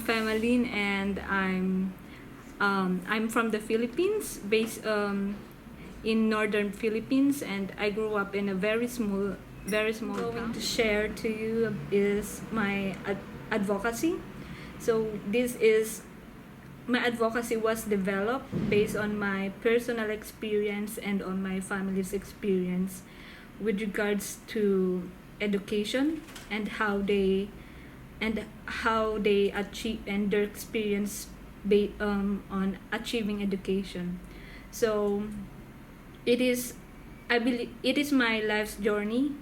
Fema, and I'm from the Philippines, based in northern Philippines, and I grew up in a very small town. To share to you is my advocacy. So my advocacy was developed based on my personal experience and on my family's experience with regards to education and how they achieve, and their experience on achieving education. So I believe it is my life's journey.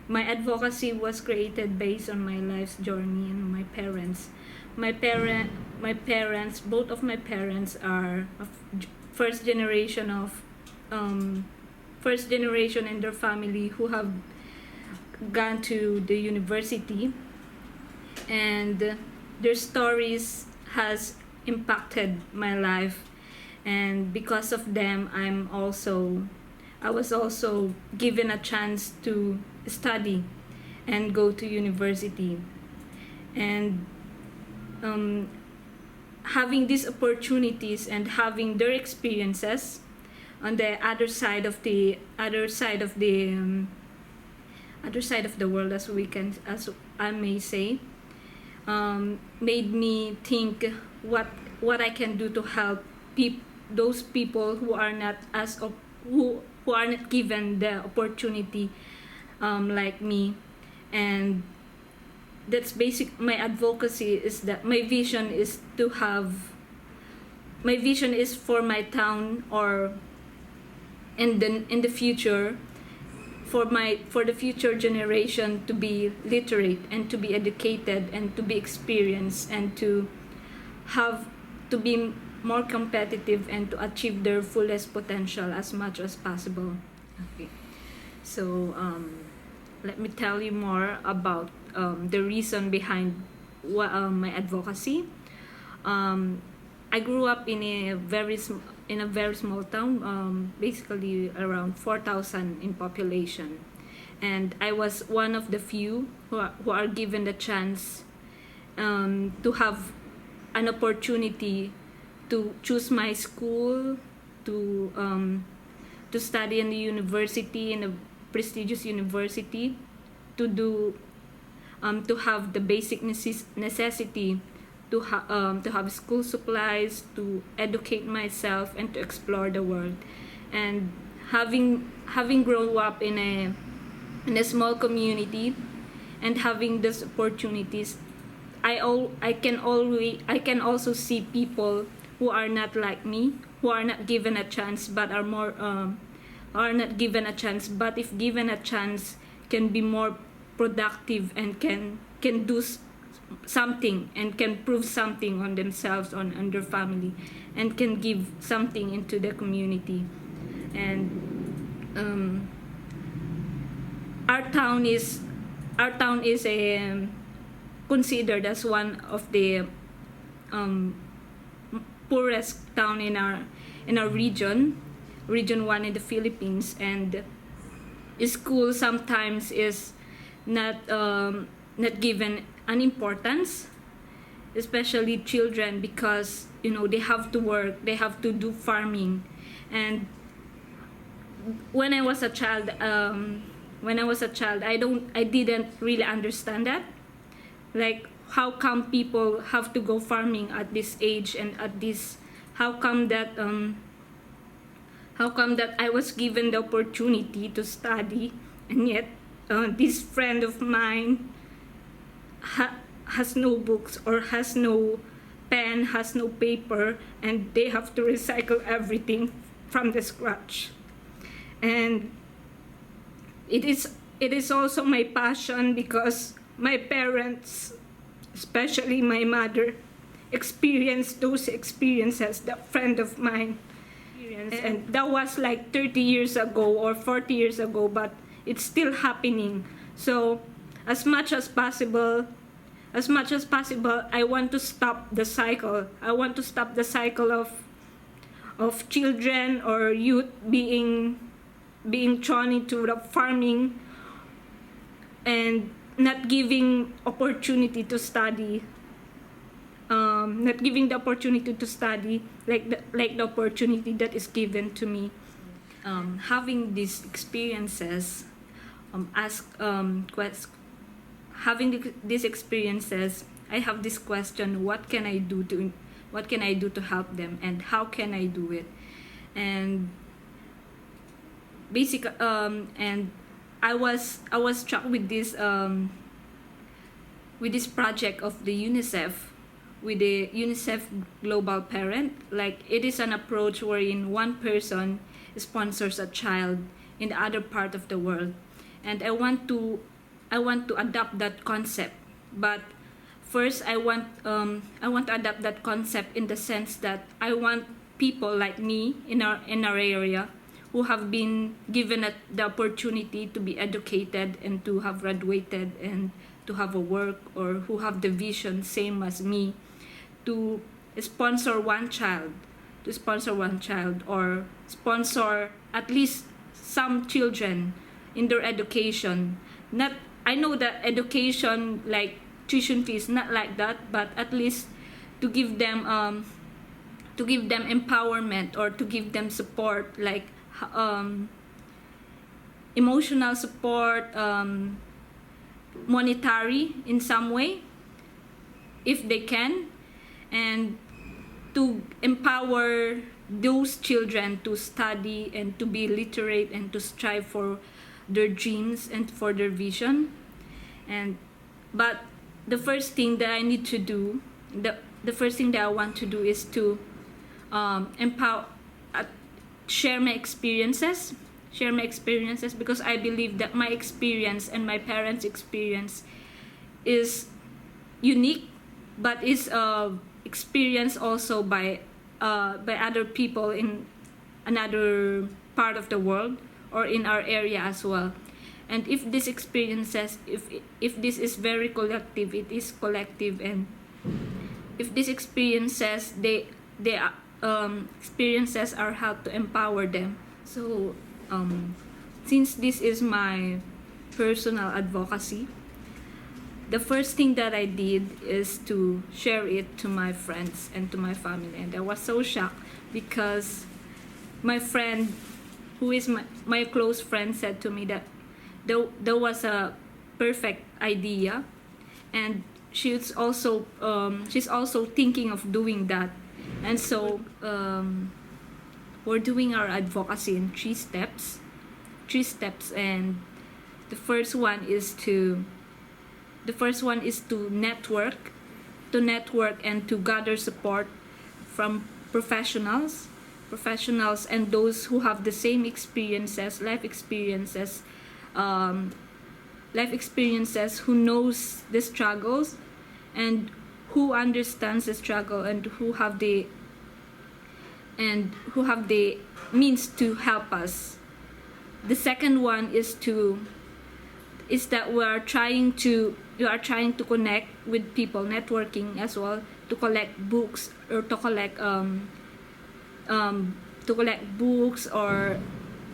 My advocacy was created based on my life's journey and my parents. Both of my parents are first generation in their family who have gone to the university, and their stories has impacted my life, and because of them I was also given a chance to study and go to university, and having these opportunities and having their experiences on the other side of the world, as I may say, made me think what I can do to help those people who are not given the opportunity like me. And that's basic. My advocacy is that my vision is for my town, or in the future, for the future generation to be literate and to be educated and to be experienced and to be more competitive and to achieve their fullest potential as much as possible. Okay. So let me tell you more about the reason behind my advocacy. I grew up in a very small town, basically around 4,000 in population, and I was one of the few who are given the chance to have an opportunity to choose my school, to study in the university, in a prestigious university, to have the basic necessity to have school supplies, to educate myself and to explore the world. And having grown up in a small community and having these opportunities, I can also see people who are not like me, who are not given a chance, but are not given a chance, but if given a chance, can be more productive and can do something and can prove something on themselves, on their family, and can give something into the community. And our town is considered as one of the poorest town in our region 1 in the Philippines, and school sometimes is not given an importance, especially children, because they have to work, they have to do farming. And when I was a child, I didn't really understand that, like how come people have to go farming at this age, and how come that I was given the opportunity to study, and yet this friend of mine has no books, or has no pen, has no paper, and they have to recycle everything from the scratch. And it is also my passion, because my parents, especially my mother, experienced those experiences that friend of mine experienced, and that was like 30 years ago or 40 years ago, but it's still happening. So as much as possible, I want to stop the cycle. I want to stop the cycle of children or youth being thrown into the farming and not giving opportunity to study not giving the opportunity to study like the opportunity that is given to me. Having these experiences, these experiences, I have this question: what can I do to help them, and how can I do it? And and I was struck with this project of the UNICEF, with the UNICEF Global Parent. Like, it is an approach wherein one person sponsors a child in the other part of the world, and I want to adopt that concept. But first, I want to adopt that concept in the sense that I want people like me in our area, who have been given the opportunity to be educated and to have graduated and to have a work, or who have the vision same as me, to sponsor one child, or sponsor at least some children in their education. I know that education, like tuition fees, not like that, but at least to give them empowerment, or to give them support, like emotional support, monetary in some way, if they can, and to empower those children to study and to be literate and to strive for their dreams and for their vision. But the first thing that I need to do, the first thing that I want to do is to share my experiences, because I believe that my experience and my parents' experience is unique, but is experienced also by other people in another part of the world, or in our area as well. And if these experiences, if this is very collective, it is collective. And if these experiences, experiences are help to empower them. So since this is my personal advocacy, the first thing that I did is to share it to my friends and to my family. And I was so shocked, because my friend, who is my close friend, said to me that there was a perfect idea, and she's also thinking of doing that. And so we're doing our advocacy in three steps. And the first one is to network and to gather support from professionals, and those who have the same experiences, life experiences, who knows the struggles, and who understands the struggle, and who have the means to help us. The second one is that we are trying to connect with people, networking as well, to collect books, or to collect books or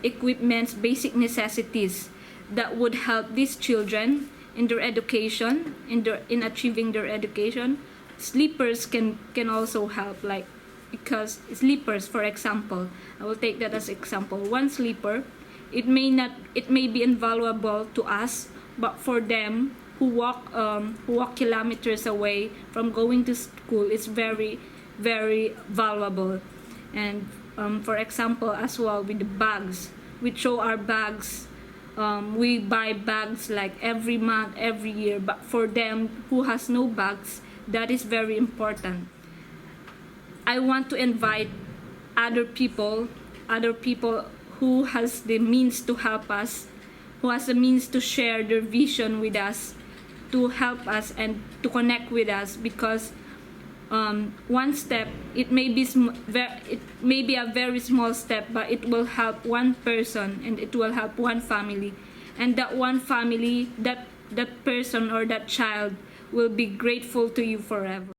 equipments, basic necessities that would help these children in their education, in achieving their education. Sleepers can also help, like, because sleepers, for example, I will take that as example. One sleeper, it may be invaluable to us, but for them who walk kilometers away from going to school, it's very, very valuable. And for example, as well, with the bags, we throw our bags. We buy bags like every month, every year, but for them who has no bags, that is very important. I want to invite other people who has the means to help us, who has the means to share their vision with us, to help us and to connect with us, because one step, it may be a very small step, but it will help one person, and it will help one family, and that one family, that person or that child will be grateful to you forever.